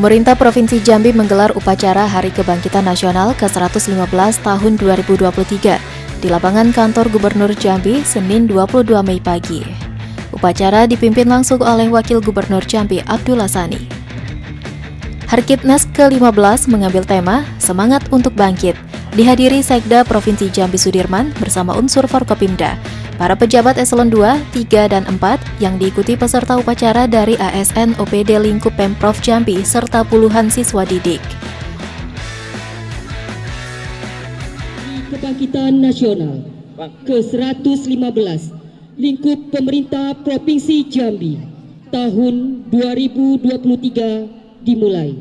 Pemerintah Provinsi Jambi menggelar upacara Hari Kebangkitan Nasional ke-115 tahun 2023 di lapangan kantor Gubernur Jambi, Senin 22 Mei pagi. Upacara dipimpin langsung oleh Wakil Gubernur Jambi, Abdullah Sani. Harkitnas ke-15 mengambil tema Semangat untuk Bangkit, dihadiri Sekda Provinsi Jambi Sudirman bersama unsur Forkopimda, para pejabat eselon 2, 3, dan 4 yang diikuti peserta upacara dari ASN OPD Lingkup Pemprov Jambi serta puluhan siswa didik. Kebangkitan Nasional ke-115 Lingkup Pemerintah Provinsi Jambi tahun 2023 dimulai.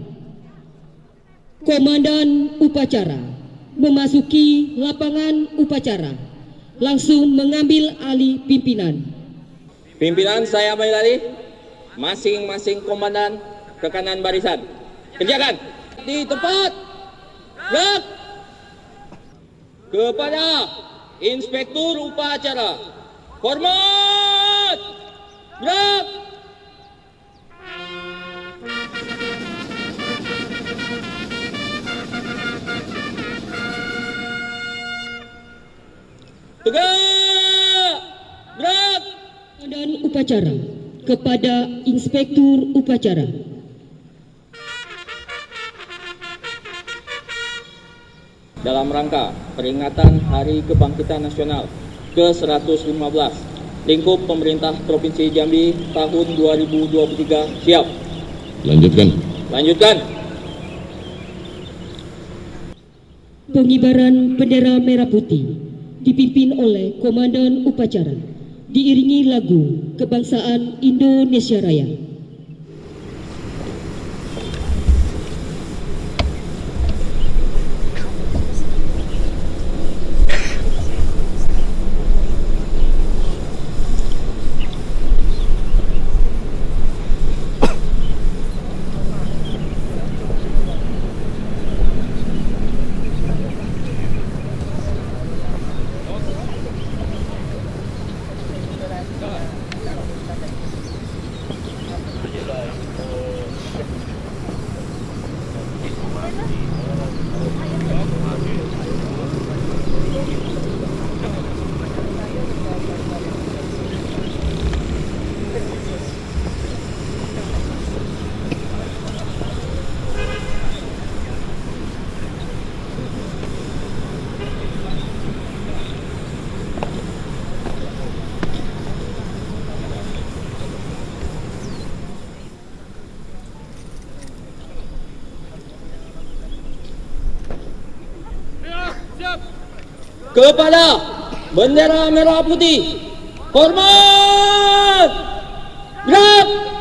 Komandan upacara memasuki lapangan upacara, langsung mengambil alih pimpinan. Pimpinan saya ambil alih, masing-masing komandan ke kanan barisan. Kerjakan di tempat. Gerak. Kepada Inspektur Upacara, hormat. Gerak. Tegak! Gerak! Komandan upacara kepada Inspektur Upacara. Dalam rangka peringatan Hari Kebangkitan Nasional ke-115 Lingkup Pemerintah Provinsi Jambi tahun 2023, siap. Lanjutkan. Pengibaran bendera merah putih dipimpin oleh Komandan Upacara, diiringi lagu Kebangsaan Indonesia Raya. Kepada bendera merah putih, hormat. Gerak.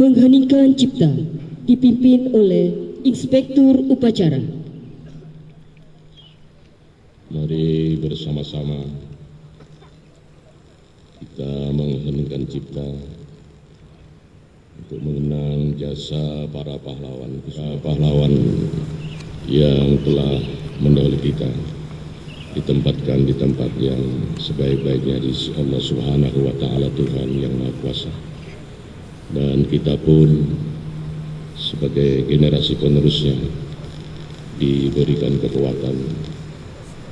mengheningkan cipta dipimpin oleh Inspektur Upacara. Mari bersama-sama kita mengheningkan cipta untuk mengenang jasa para pahlawan yang telah mendahului kita, ditempatkan di tempat yang sebaik-baiknya di Allah Subhanahu wa Ta'ala, Tuhan yang Maha Kuasa. Dan kita pun sebagai generasi penerusnya diberikan kekuatan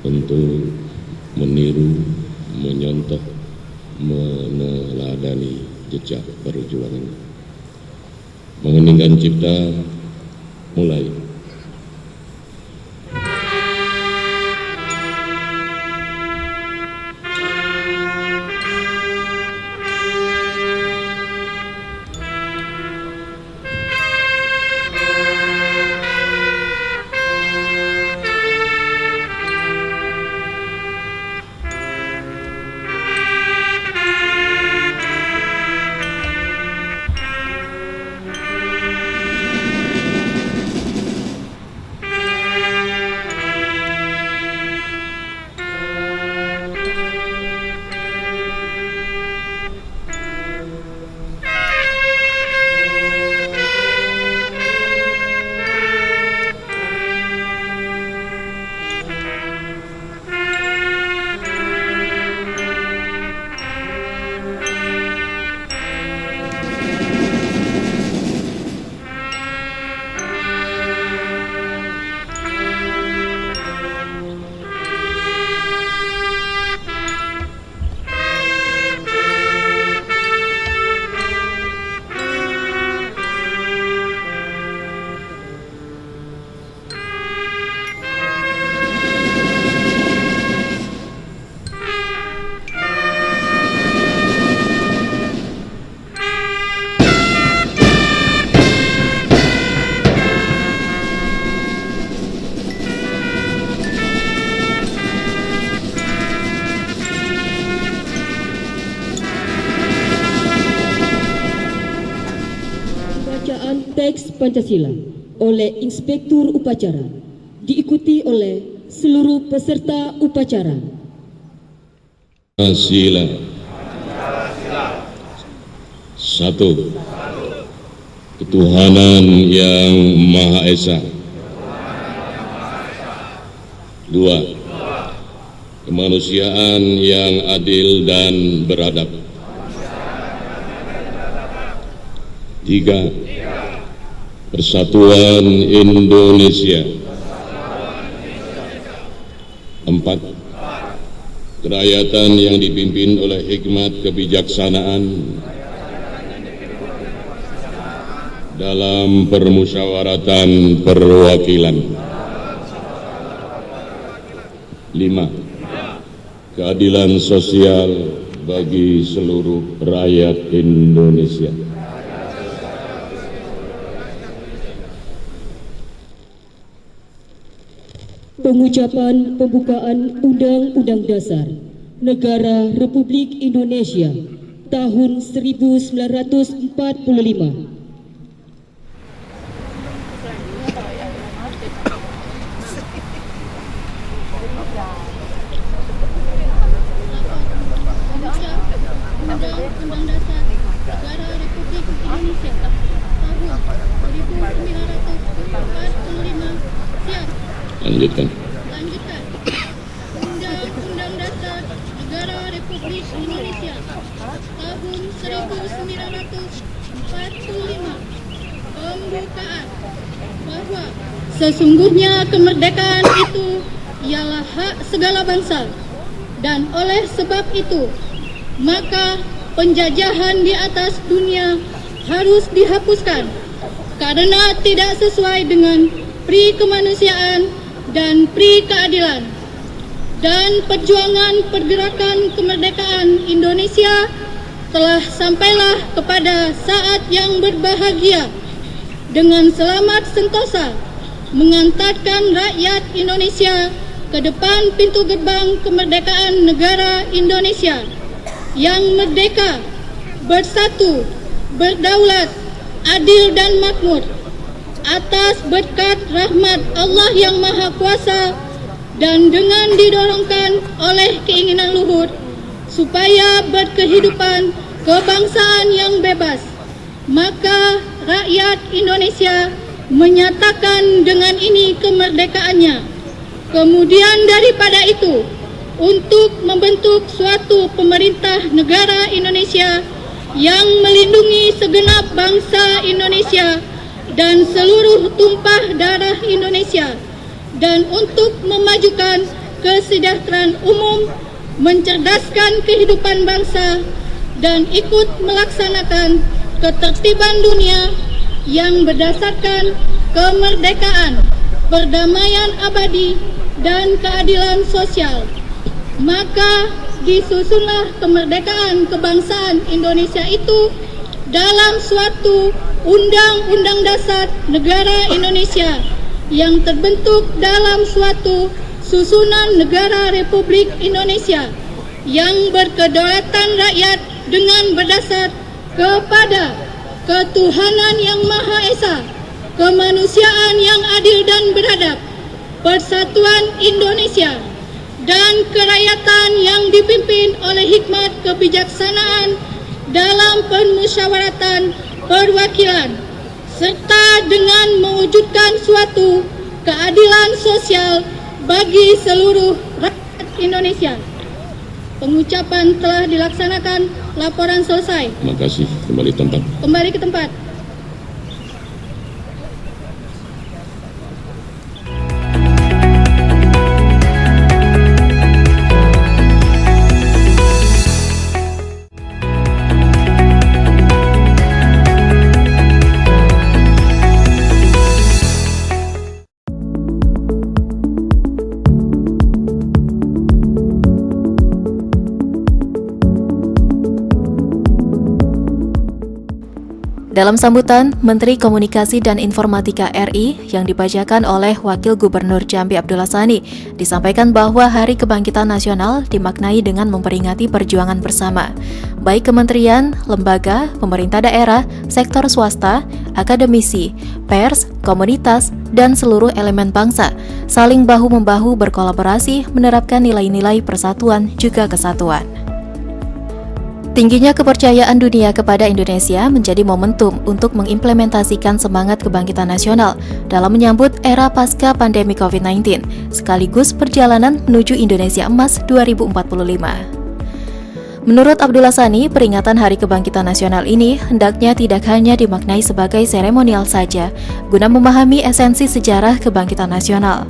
untuk meniru, menyontoh, meneladani jejak perjuangan. Mengheningkan cipta mulai. Teks Pancasila oleh Inspektur Upacara diikuti oleh seluruh peserta upacara. Pancasila. Satu, ketuhanan yang Maha Esa. Dua, kemanusiaan yang adil dan beradab. Tiga, persatuan Indonesia. Empat, kerakyatan yang dipimpin oleh hikmat kebijaksanaan dalam permusyawaratan perwakilan. Lima, keadilan sosial bagi seluruh rakyat Indonesia. Pengucapan pembukaan Undang-Undang Dasar Negara Republik Indonesia tahun 1945. Undang-Undang Dasar Negara Republik Indonesia tahun 1945. Siap. Lanjutkan. Undang-Undang Dasar Negara Republik Indonesia tahun 1945. Pembukaan. Bahwa sesungguhnya kemerdekaan itu ialah hak segala bangsa, dan oleh sebab itu maka penjajahan di atas dunia harus dihapuskan karena tidak sesuai dengan pri kemanusiaan dan pri keadilan. Dan perjuangan pergerakan kemerdekaan Indonesia telah sampailah kepada saat yang berbahagia dengan selamat sentosa mengantarkan rakyat Indonesia ke depan pintu gerbang kemerdekaan negara Indonesia yang merdeka, bersatu, berdaulat, adil dan makmur. Atas berkat rahmat Allah yang Maha Kuasa dan dengan didorongkan oleh keinginan luhur supaya berkehidupan kebangsaan yang bebas, maka rakyat Indonesia menyatakan dengan ini kemerdekaannya. Kemudian daripada itu, untuk membentuk suatu pemerintah negara Indonesia yang melindungi segenap bangsa Indonesia dan seluruh tumpah darah Indonesia, dan untuk memajukan kesejahteraan umum, mencerdaskan kehidupan bangsa, dan ikut melaksanakan ketertiban dunia yang berdasarkan kemerdekaan, perdamaian abadi, dan keadilan sosial. Maka disusunlah kemerdekaan kebangsaan Indonesia itu dalam suatu Undang-Undang Dasar Negara Indonesia yang terbentuk dalam suatu susunan negara Republik Indonesia yang berkedaulatan rakyat dengan berdasar kepada ketuhanan yang Maha Esa, kemanusiaan yang adil dan beradab, persatuan Indonesia, dan kerakyatan yang dipimpin oleh hikmat kebijaksanaan dalam permusyawaratan perwakilan, serta dengan mewujudkan suatu keadilan sosial bagi seluruh rakyat Indonesia. Pengucapan telah dilaksanakan, laporan selesai. Terima kasih. Kembali tempat. Kembali ke tempat. Dalam sambutan, Menteri Komunikasi dan Informatika RI yang dibacakan oleh Wakil Gubernur Jambi Abdullah Sani disampaikan bahwa Hari Kebangkitan Nasional dimaknai dengan memperingati perjuangan bersama, baik kementerian, lembaga, pemerintah daerah, sektor swasta, akademisi, pers, komunitas, dan seluruh elemen bangsa, saling bahu-membahu berkolaborasi menerapkan nilai-nilai persatuan juga kesatuan. Tingginya kepercayaan dunia kepada Indonesia menjadi momentum untuk mengimplementasikan semangat kebangkitan nasional dalam menyambut era pasca pandemi COVID-19, sekaligus perjalanan menuju Indonesia Emas 2045. Menurut Abdullah Sani, peringatan Hari Kebangkitan Nasional ini hendaknya tidak hanya dimaknai sebagai seremonial saja, guna memahami esensi sejarah kebangkitan nasional.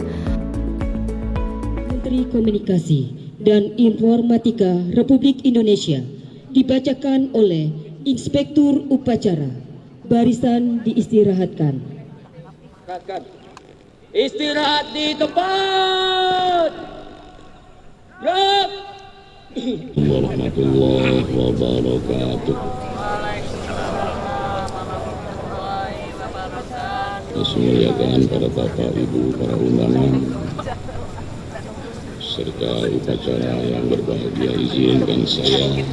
Menteri Komunikasi dan Informatika Republik Indonesia dibacakan oleh Inspektur Upacara. Barisan diistirahatkan. Istirahat di tempat. Gerak. Warahmatullahi wabarakatuh. Semuliakan para bapak, ibu, para undangan, serta upacara yang berbahagia, izinkan saya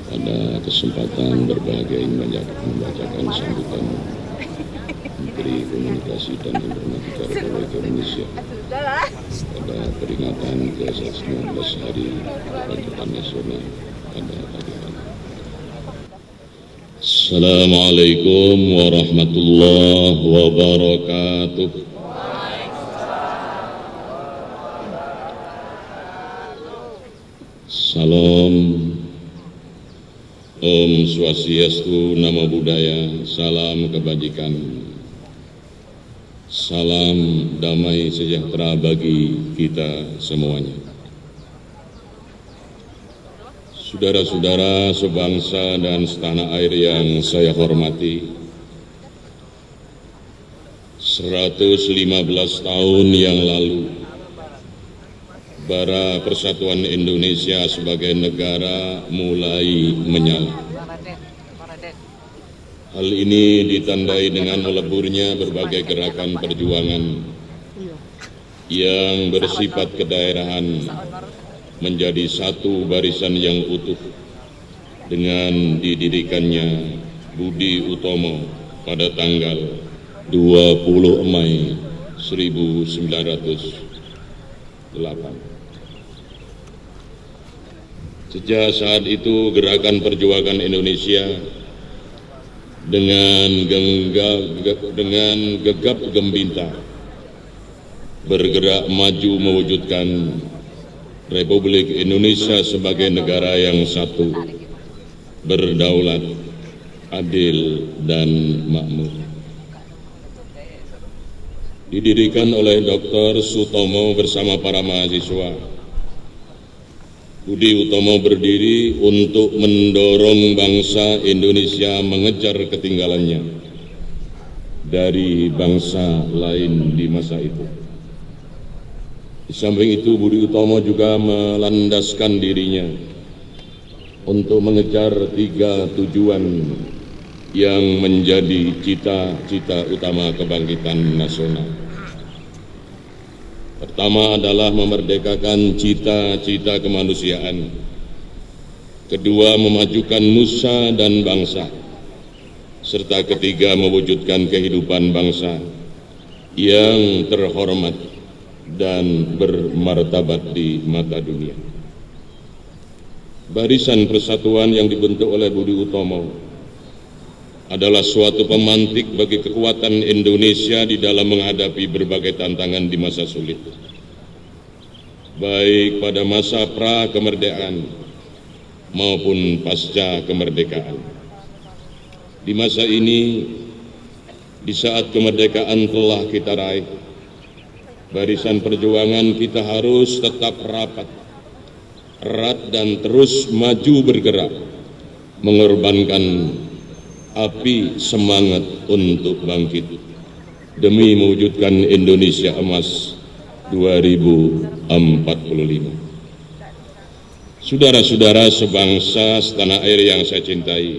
pada kesempatan berbahagia ini membacakan sambutan Menteri Komunikasi dan Informatika Republik Indonesia pada peringatan ke-19 Hari Kebangkitan Nasional pada pagi hari. Assalamualaikum warahmatullahi wabarakatuh. Salam, Om Swastiastu, Namo Buddhaya, salam kebajikan, salam damai sejahtera bagi kita semuanya. Saudara-saudara sebangsa dan setanah air yang saya hormati, 115 tahun yang lalu, bara persatuan Indonesia sebagai negara mulai menyala. Hal ini ditandai dengan meleburnya berbagai gerakan perjuangan yang bersifat kedaerahan menjadi satu barisan yang utuh dengan didirikannya Budi Utomo pada tanggal 20 Mei 1908. Sejak saat itu Gerakan Perjuangan Indonesia dengan gegap gempita bergerak maju mewujudkan Republik Indonesia sebagai negara yang satu, berdaulat, adil, dan makmur. Didirikan oleh Dr. Sutomo bersama para mahasiswa, Budi Utomo berdiri untuk mendorong bangsa Indonesia mengejar ketinggalannya dari bangsa lain di masa itu. Di samping itu, Budi Utomo juga melandaskan dirinya untuk mengejar 3 tujuan yang menjadi cita-cita utama kebangkitan nasional. Pertama adalah memerdekakan cita-cita kemanusiaan. Kedua, memajukan nusa dan bangsa. Serta ketiga, mewujudkan kehidupan bangsa yang terhormat dan bermartabat di mata dunia. Barisan Persatuan yang dibentuk oleh Budi Utomo adalah suatu pemantik bagi kekuatan Indonesia di dalam menghadapi berbagai tantangan di masa sulit, baik pada masa pra-kemerdekaan maupun pasca kemerdekaan. Di masa ini, di saat kemerdekaan telah kita raih, barisan perjuangan kita harus tetap rapat, erat, dan terus maju bergerak, mengorbankan api semangat untuk bangkit demi mewujudkan Indonesia Emas 2045. Saudara-saudara sebangsa setanah air yang saya cintai,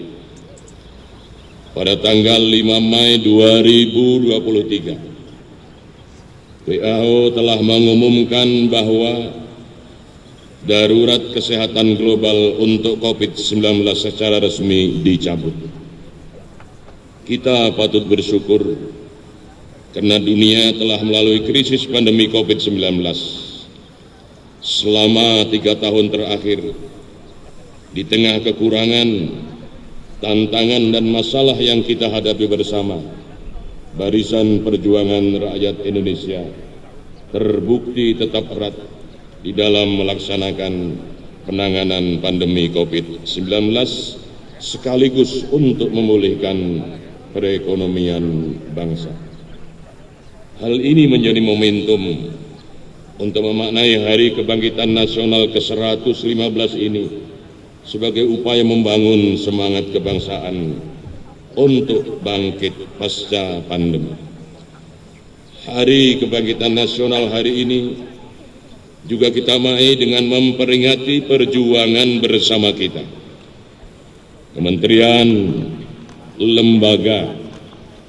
pada tanggal 5 Mei 2023, WHO telah mengumumkan bahwa darurat kesehatan global untuk COVID-19 secara resmi dicabut. Kita patut bersyukur karena dunia telah melalui krisis pandemi COVID-19 selama 3 tahun terakhir. Di tengah kekurangan, tantangan, dan masalah yang kita hadapi bersama, Barisan Perjuangan Rakyat Indonesia terbukti tetap erat di dalam melaksanakan penanganan pandemi COVID-19 sekaligus untuk memulihkan perekonomian bangsa. Hal ini menjadi momentum untuk memaknai Hari Kebangkitan Nasional ke-115 ini sebagai upaya membangun semangat kebangsaan untuk bangkit pasca pandemi. Hari Kebangkitan Nasional hari ini juga kita maknai dengan memperingati perjuangan bersama kita. Kementerian, lembaga,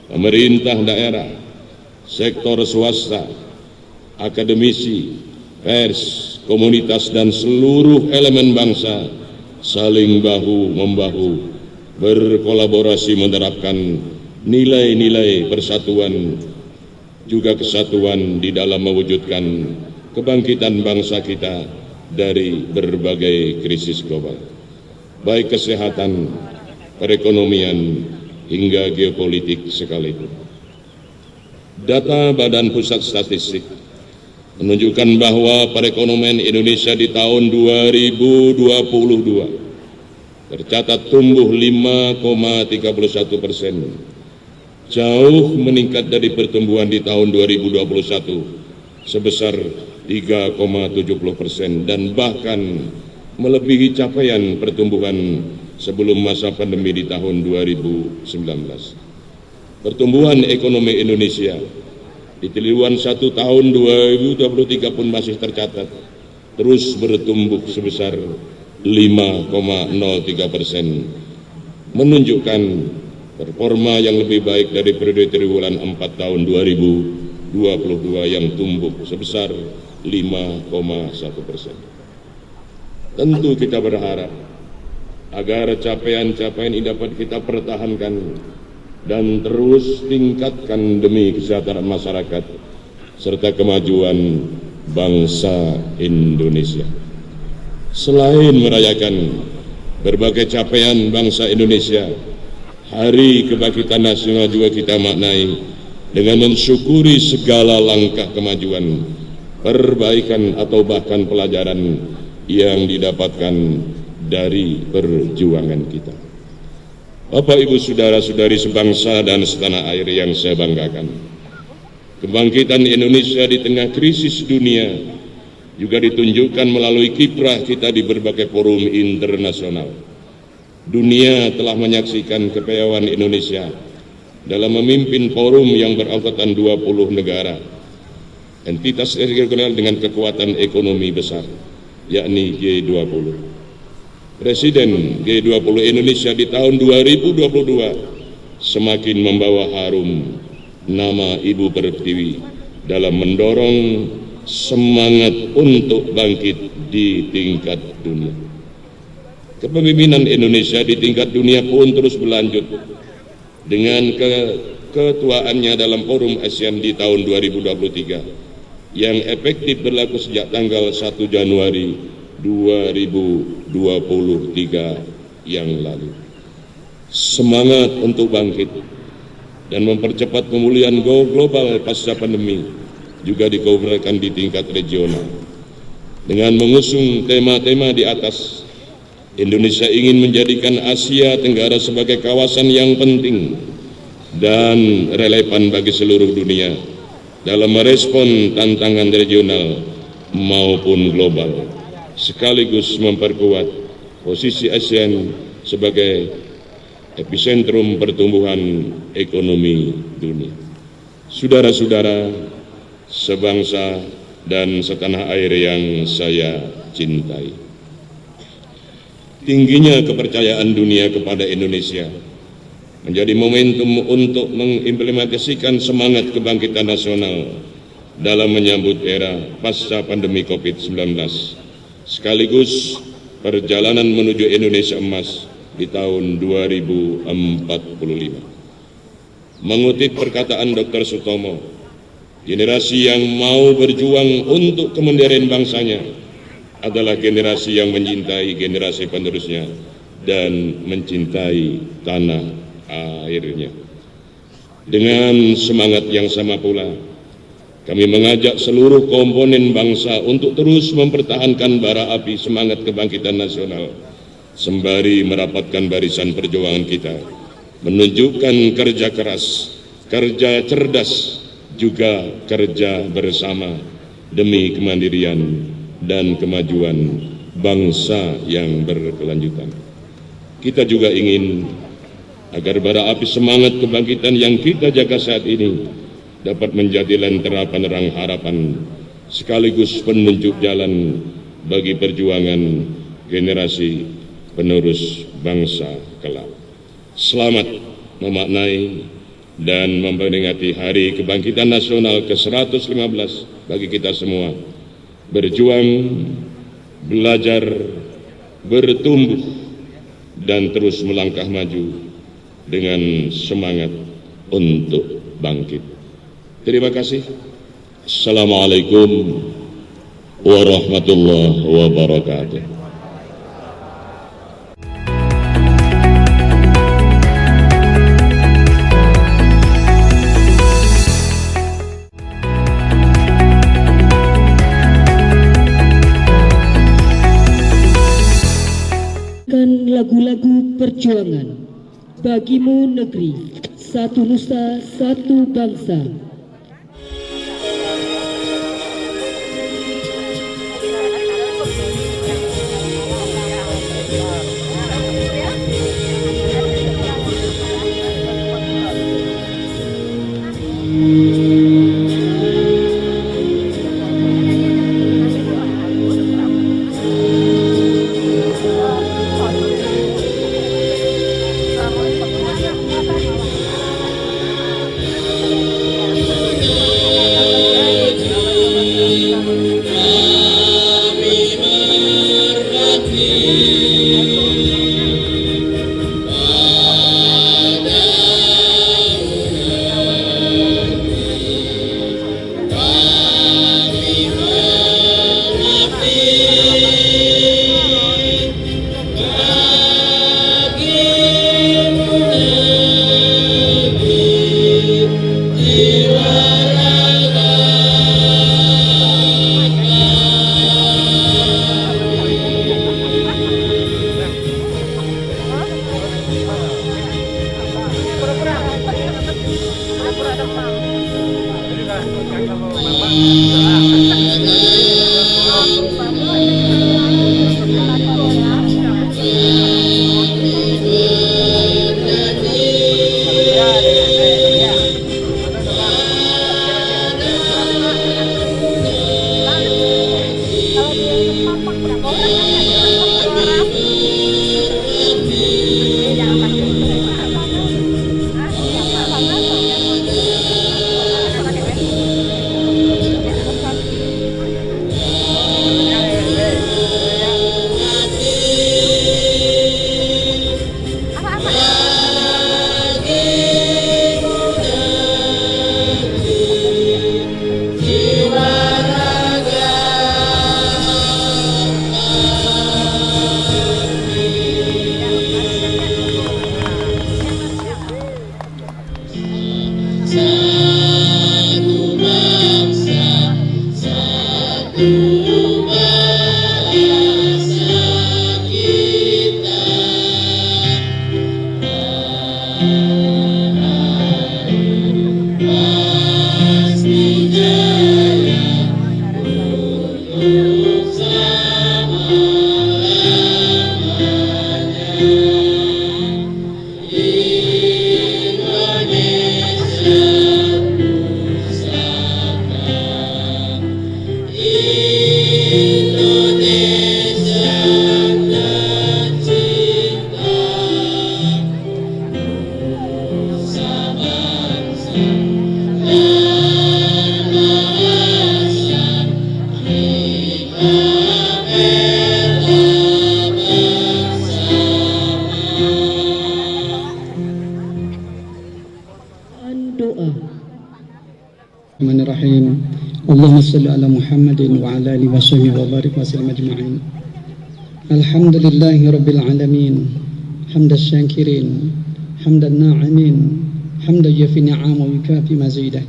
pemerintah daerah, sektor swasta, akademisi, pers, komunitas, dan seluruh elemen bangsa saling bahu-membahu berkolaborasi menerapkan nilai-nilai persatuan juga kesatuan di dalam mewujudkan kebangkitan bangsa kita dari berbagai krisis global, baik kesehatan, perekonomian, hingga geopolitik sekalipun. Data Badan Pusat Statistik menunjukkan bahwa perekonomian Indonesia di tahun 2022 tercatat tumbuh 5,31%, jauh meningkat dari pertumbuhan di tahun 2021 sebesar 3,70% dan bahkan melebihi capaian pertumbuhan sebelum masa pandemi di tahun 2019. Pertumbuhan ekonomi Indonesia di triwulan 1 tahun 2023 pun masih tercatat terus bertumbuh sebesar 5,03%, menunjukkan performa yang lebih baik dari periode triwulan 4 tahun 2022 yang tumbuh sebesar 5,1%. Tentu kita berharap agar capaian-capaian ini dapat kita pertahankan dan terus tingkatkan demi kesejahteraan masyarakat serta kemajuan bangsa Indonesia. Selain merayakan berbagai capaian bangsa Indonesia, Hari Kebangkitan Nasional juga kita maknai dengan mensyukuri segala langkah kemajuan, perbaikan atau bahkan pelajaran yang didapatkan dari perjuangan kita. Bapak, Ibu, saudara-saudari sebangsa dan setanah air yang saya banggakan, kebangkitan Indonesia di tengah krisis dunia juga ditunjukkan melalui kiprah kita di berbagai forum internasional. Dunia telah menyaksikan kepiawaian Indonesia dalam memimpin forum yang beranggotakan 20 negara, entitas regional dengan kekuatan ekonomi besar, yakni G20. Presiden G20 Indonesia di tahun 2022 semakin membawa harum nama Ibu Pertiwi dalam mendorong semangat untuk bangkit di tingkat dunia. Kepemimpinan Indonesia di tingkat dunia pun terus berlanjut dengan keketuaannya dalam Forum ASEAN di tahun 2023 yang efektif berlaku sejak tanggal 1 Januari 2023 yang lalu. Semangat untuk bangkit dan mempercepat pemulihan global pasca pandemi juga dikobralkan di tingkat regional. Dengan mengusung tema-tema di atas, Indonesia ingin menjadikan Asia Tenggara sebagai kawasan yang penting dan relevan bagi seluruh dunia dalam merespon tantangan regional maupun global, sekaligus memperkuat posisi ASEAN sebagai epicentrum pertumbuhan ekonomi dunia. Saudara-saudara sebangsa dan setanah air yang saya cintai, tingginya kepercayaan dunia kepada Indonesia menjadi momentum untuk mengimplementasikan semangat kebangkitan nasional dalam menyambut era pasca pandemi COVID-19, sekaligus perjalanan menuju Indonesia Emas di tahun 2045. Mengutip perkataan Dr. Sutomo, generasi yang mau berjuang untuk kemandirian bangsanya adalah generasi yang mencintai generasi penerusnya dan mencintai tanah airnya. Dengan semangat yang sama pula, kami mengajak seluruh komponen bangsa untuk terus mempertahankan bara api semangat kebangkitan nasional, sembari merapatkan barisan perjuangan kita, menunjukkan kerja keras, kerja cerdas, juga kerja bersama demi kemandirian dan kemajuan bangsa yang berkelanjutan. Kita juga ingin agar bara api semangat kebangkitan yang kita jaga saat ini dapat menjadi lentera penerang harapan sekaligus penunjuk jalan bagi perjuangan generasi penerus bangsa kelak. Selamat memaknai dan memperingati Hari Kebangkitan Nasional ke-115 bagi kita semua. Berjuang, belajar, bertumbuh, dan terus melangkah maju dengan semangat untuk bangkit. Terima kasih. Assalamualaikum warahmatullahi wabarakatuh. Lagu-lagu perjuangan bagimu negeri, satu nusa, satu bangsa. Bismillahirrahmanirrahim. Allahumma salli ala Muhammadin wa ala alihi wa sahbihi wa barik wa sallam ajma'in. Alhamdulillahi rabbil alamin. Hamdan syakirin, hamdan na'imin, hamdan yafi ni'am wa yukafi mazidah.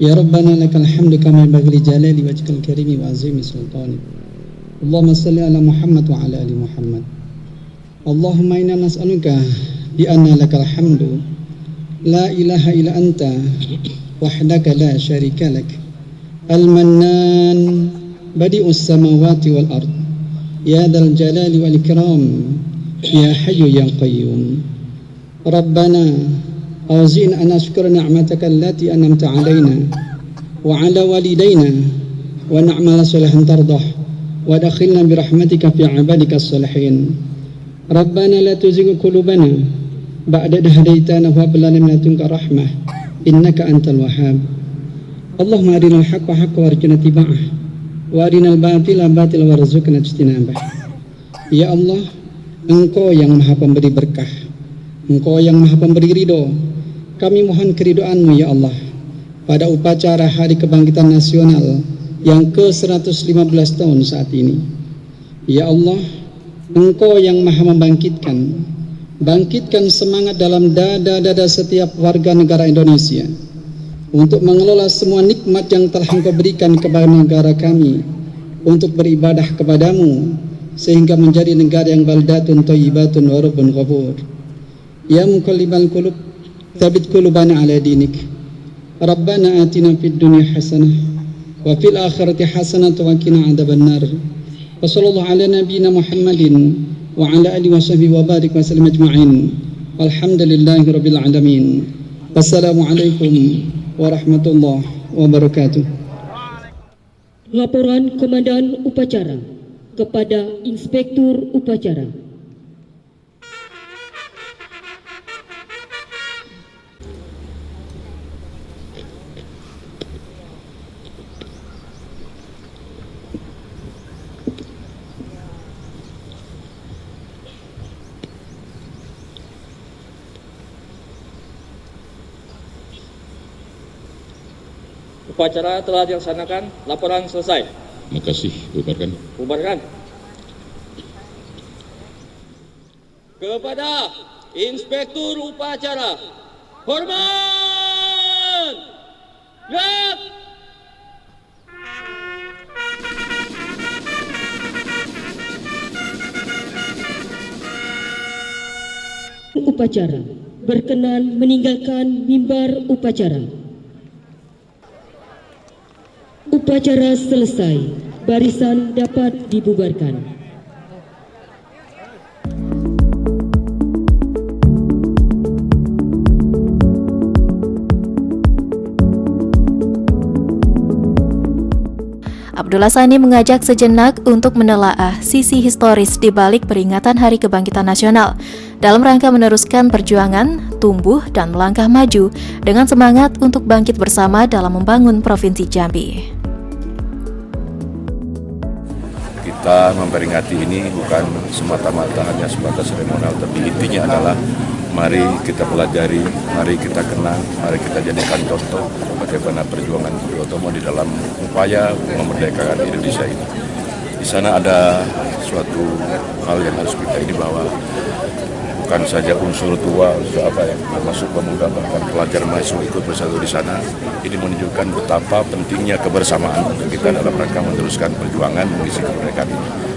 Ya Rabbana lakal hamdu kama yanbaghi li jalali wajhikal karimi wa azimi sultanik. Allahumma salli ala Muhammad wa ala ali Muhammad. Allahumma inna nas'aluka bi anna lakal hamdu la ilaha illa anta wahdaka la syarika lak al-mannan badi'us samawati wal ard ya dzal jalali wal ikram ya hayyu ya qayyum. Rabbana awzi'na an nashkura ni'mataka allati an'amta 'alaina wa 'ala walidayna wa na'mala salihan tardah wa adkhilna bi rahmatika fi 'ibadika as-salihin. Rabbana la tuzigh qulubana ba'da idh hadaytana wa hab lana min ladunka rahmah innaka antal wahhab. Allahumma arinal haqqa haqqa warzuqna ittiba'ah wa arinal batila batila warzuqna ijtinabah. Ya Allah, Engkau yang Maha Pemberi berkah, Engkau yang Maha Pemberi ridho. Kami mohon keridhaan-Mu ya Allah pada upacara Hari Kebangkitan Nasional yang ke-115 tahun saat ini. Ya Allah, Engkau yang Maha membangkitkan, bangkitkan semangat dalam dada-dada setiap warga negara Indonesia untuk mengelola semua nikmat yang telah Engkau berikan kepada negara kami untuk beribadah kepadamu sehingga menjadi negara yang baldatun thayyibatun wa rabbun ghafur. Ya muqallibal qulub tsabbit qulubana ala dinik. Rabbana atina fid dunya hasanah wa fil akhirati hasanah wa qina adzabannar. Wa sallallahu ala nabiyyina Muhammadin wa ala alihi wa sahbihi wa barik wa sallam ajma'in. Walhamdulillahi rabbil alamin. Wassalamualaikum warahmatullahi wabarakatuh. Laporan Komandan Upacara kepada Inspektur Upacara. Upacara telah dilaksanakan, laporan selesai. Makasih, bubarkan. Bubarkan. Kepada Inspektur Upacara, hormat! upacara berkenan meninggalkan mimbar upacara. Upacara selesai, barisan dapat dibubarkan. Abdullah Sani mengajak sejenak untuk menelaah sisi historis di balik peringatan Hari Kebangkitan Nasional dalam rangka meneruskan perjuangan, tumbuh, dan melangkah maju dengan semangat untuk bangkit bersama dalam membangun Provinsi Jambi. Kita memperingati ini bukan semata-mata hanya sebatas seremonial, tapi intinya adalah mari kita pelajari, mari kita kenang, mari kita jadikan contoh bagaimana perjuangan Bung Tomo di dalam upaya memerdekakan Indonesia ini. Di sana ada suatu hal yang harus kita ini bahwa bukan saja unsur tua, unsur apa ya, termasuk pemuda bahkan pelajar mahasiswa ikut bersatu di sana. Ini menunjukkan betapa pentingnya kebersamaan untuk kita dalam rangka meneruskan perjuangan mengisi kemerdekaan ini.